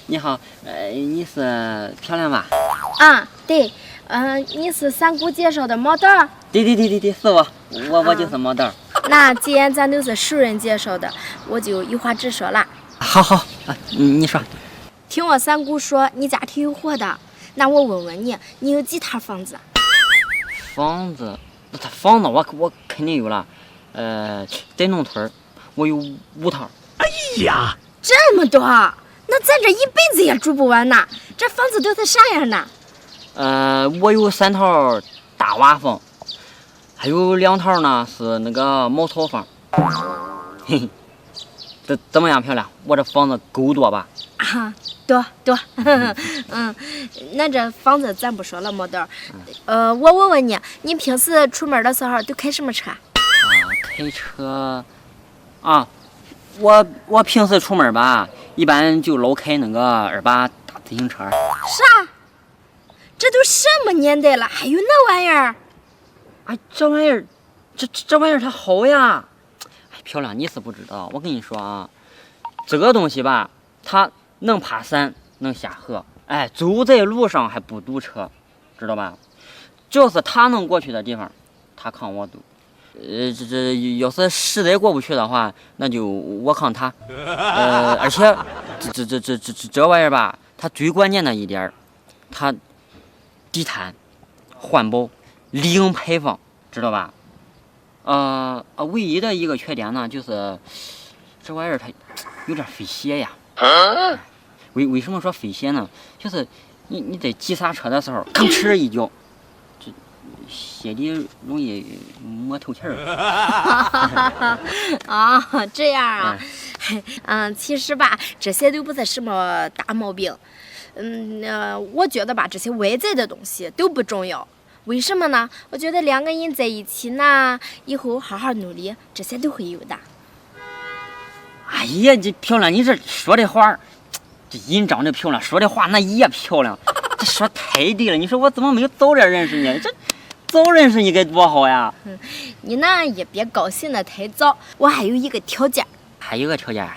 你好，你是漂亮吧？啊，对，你是三姑介绍的毛豆儿？对，是我就是毛豆。那既然咱都是熟人介绍的，我就有话直说了。好啊，你说。听我三姑说你家挺有货的，那我问问你，你有几套房子？房子我肯定有了，在农村我有5套。哎呀，这么多，那咱这一辈子也住不完呐！这房子都是啥样的？我有3套大瓦房，还有2套呢是那个茅草房。嘿嘿，这怎么样，漂亮？我这房子够多吧？啊，多，那这房子咱不说了，毛豆儿。我问你，你平时出门的时候都开什么车？开车啊，我平时出门吧，一般就老开那个2把大自行车。啥？这都什么年代了，还有那玩意儿？哎，这玩意儿，这玩意儿它好呀！哎，漂亮，你是不知道，我跟你说啊，这个东西吧，它能爬山，能下河，哎，走在路上还不堵车，知道吧？只要是它能过去的地方，它扛我走。这要是实在过不去的话，那就我扛它。而且这玩意儿吧，它最关键的一点，它低碳、环保、零排放，知道吧？唯一的一个缺点呢，就是这玩意儿它有点费血呀。为什么说费血呢？就是你在急刹车的时候，吭哧一脚，这血里容易没透气儿。啊，这样啊。其实吧，这些都不是什么大毛病。我觉得吧，这些外在的东西都不重要。为什么呢？我觉得2个人在一起呢，以后好好努力，这些都会有的。哎呀，这漂亮，你这说的话，这人长得漂亮，说的话那也漂亮，这说太对了。你说我怎么没有早点认识你？这早认识你该多好呀！你呢也别高兴的太早，我还有一个条件。还有个条件？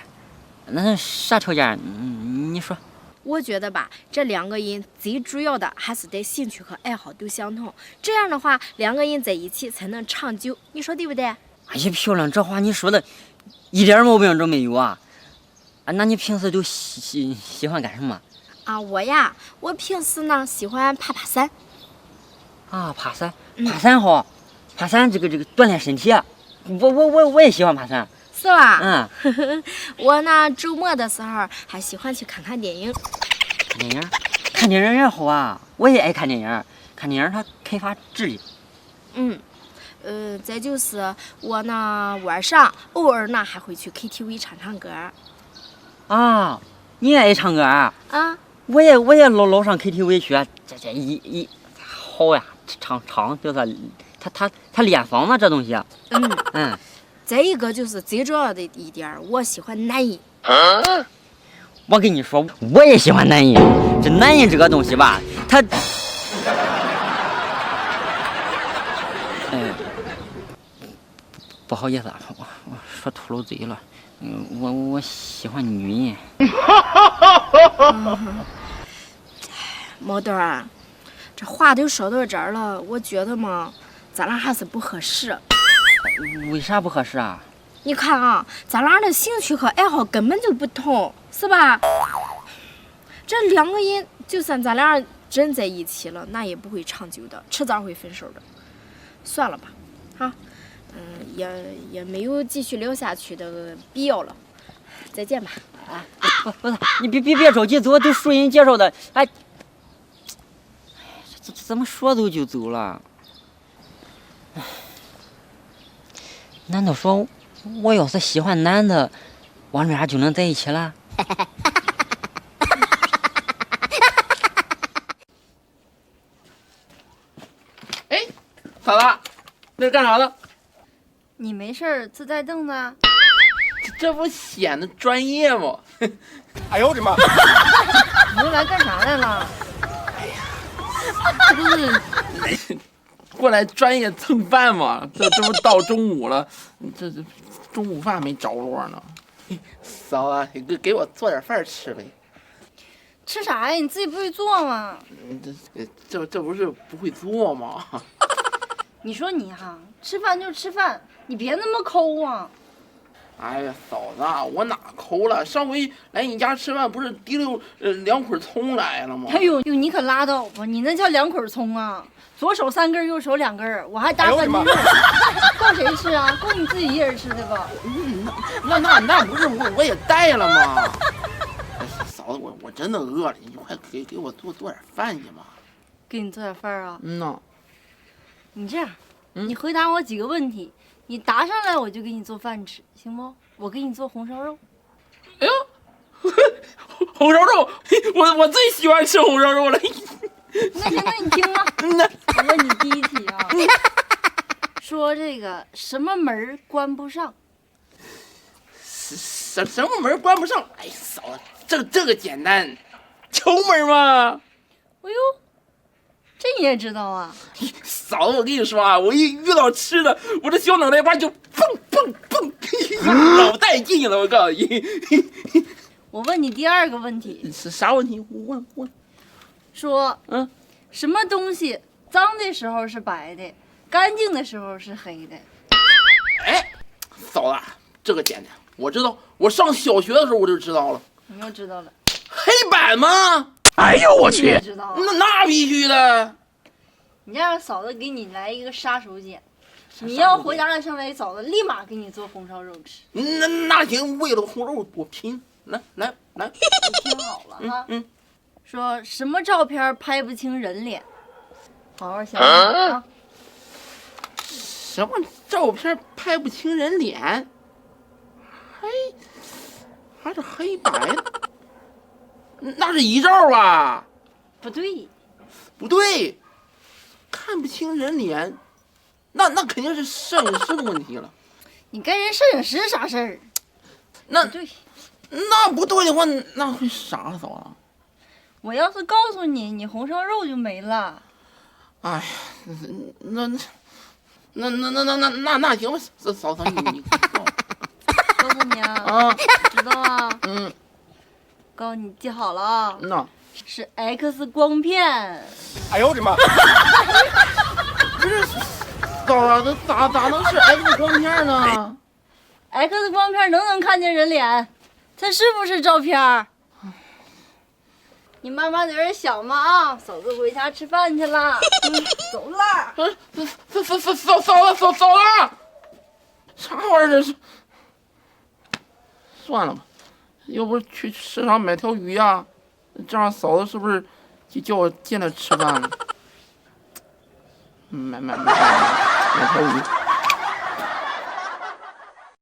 那啥条件？你说。我觉得吧，这2个人最主要的还是得兴趣和爱好都相同，这样的话2个人在一起才能长久，你说对不对？哎呀，漂亮，这话你说的一点毛病都没有啊！那你平时都喜欢干什么？我平时呢喜欢爬山。啊，爬山好，爬山这个锻炼身体。我也喜欢爬山。是吧？我呢周末的时候还喜欢去看电影。看电影也好啊，我也爱看电影。看电影它开发智力。再就是我呢晚上偶尔呢还会去 KTV 唱歌。啊，你也爱唱歌啊？我也老上 KTV 去，这一好呀，唱就是他练嗓子这东西。再一个就是最重要的一点，我喜欢男人。我跟你说，我也喜欢男人。这男人这个东西吧，他，不好意思啊，我说秃噜嘴了。我喜欢女人。毛豆啊，这话都说到这儿了，我觉得嘛，咱俩还是不合适。为啥不合适啊？你看啊，咱俩的兴趣和爱好根本就不同，是吧？这2个人，就算咱俩真在一起了，那也不会长久的，迟早会分手的。算了吧，也没有继续聊下去的必要了。再见吧。不是，你别着急走，都熟人介绍的。哎，这怎么说走就走了？难道说我要是喜欢男的，我们俩就能在一起了？哎，嫂子，那是干啥的？你没事儿自带凳子啊？这不显得专业吗？哎呦我的妈！你来干啥来了？这不是过来专业蹭饭吗？这不到中午了，这中午饭没着落呢。嫂子，给我做点饭吃呗。吃啥呀？你自己不会做吗？这不是不会做吗？你说你哈，吃饭就吃饭，你别那么抠啊！哎呀，嫂子，我哪抠了？上回来你家吃饭不是提溜2捆葱来了吗？哎呦，你可拉倒吧！你那叫2捆葱啊？左手3根，右手2根，我还搭3斤肉，够谁吃啊？够你自己一人吃的吧？那不是我也带了吗？嫂子，我真的饿了，你快给我做点饭去嘛。给你做点饭啊？呐，你这样，你回答我几个问题，你答上来我就给你做饭吃，行不？我给你做红烧肉。哎呦，红烧肉，我最喜欢吃红烧肉了。那行，那你听啊。我问你第一题啊，说这个什么门关不上？什么门关不上？哎，嫂子，这个简单，球门嘛。哎呦，这你也知道啊？嫂子，我跟你说啊，我一遇到吃的，我这小脑袋瓜就蹦蹦蹦，老带劲了。我告诉你。我问你第2个问题，是啥问题？问。说什么东西脏的时候是白的，干净的时候是黑的？哎，嫂子，这个简单，我知道，我上小学的时候我就知道了。你又知道了？黑板吗？哎呦我去你也！知道了？那必须的。你让嫂子给你来一个杀手锏，你要回答得上来，嫂子立马给你做红烧肉吃。那行，为了红肉我拼，来，你听好了哈。说什么照片拍不清人脸？好好想想啊。什么照片拍不清人脸？还是黑白的？那是遗照吧？不对，不对，看不清人脸，那肯定是摄影师的问题了。你跟人摄影师啥事儿？那不对，那不对的话，那会啥嫂子？我要是告诉你，你红烧肉就没了。哎呀，那行吧，嫂子你告诉你啊，啊，知道啊？告诉你记好了啊，那是 X 光片。哎呦我的妈！不是嫂子，咋能是 X 光片呢？ X 光片能看见人脸，它是不是照片？你慢慢在这想嘛啊，嫂子回家吃饭去了，走啦。嫂子，啥玩意儿这是？算了吧，要不去市场买条鱼呀？这样嫂子是不是就叫我进来吃饭了？买条鱼。